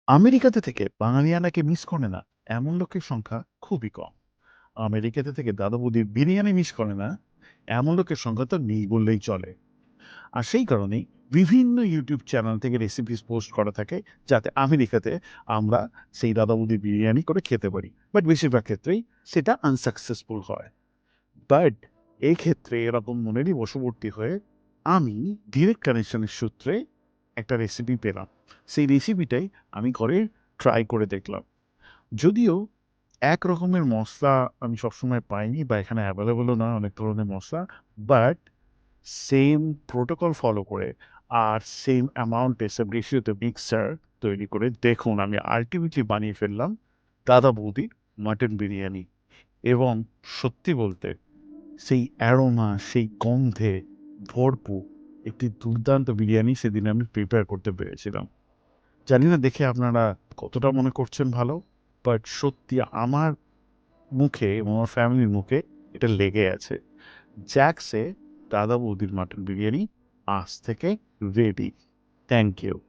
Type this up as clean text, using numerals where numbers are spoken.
আমেরিকাতে থেকে বাঙালিয়ানাকে মিস করে না, এমন লোকের সংখ্যা খুবই কম। আমেরিকাতে থেকে দাদা বৌদির বিরিয়ানি মিস করে না, এমন লোকের সংখ্যা তো নেই বললেই চলে। আর সেই কারণেই বিভিন্ন ইউটিউব চ্যানেল থেকে রেসিপিস পোস্ট করা থাকে, যাতে আমেরিকাতে আমরা সেই দাদা বৌদির বিরিয়ানি করে খেতে পারি। বাট বেশিরভাগ ক্ষেত্রেই সেটা আনসাকসেসফুল হয়। বাট এই ক্ষেত্রে এরকম মনেরই বশবর্তী হয়ে আমি ডিরেক্ট কানেকশনের সূত্রে একটা রেসিপি পেলাম। সেই রেসিপিটাই আমি ঘরে ট্রাই করে দেখলাম। যদিও এক রকমের মসলা আমি সবসময় পাইনি বা এখানে অ্যাভেলেবলও না অনেক ধরনের মসলা, বাট সেম প্রোটোকল ফলো করে আর সেম অ্যামাউন্টে সেম রেশিওতে মিক্সচার তৈরি করে দেখুন আমি আল্টিমেটলি বানিয়ে ফেললাম দাদা বৌদির মাটন বিরিয়ানি। এবং সত্যি বলতে সেই অ্যারোমা, সেই গন্ধে ভরপুর একটি দুর্দান্ত বিরিয়ানি সেদিন আমি প্রিপেয়ার করতে পেরেছিলাম। জানি না দেখে আপনারা কতটা মনে করছেন ভালো, বাট সত্যি আমার মুখে এবং আমার ফ্যামিলির মুখে এটা লেগে আছে। জ্যাকসে দাদা বৌদির মাটন বিরিয়ানি আজ থেকে রেডি। Thank you.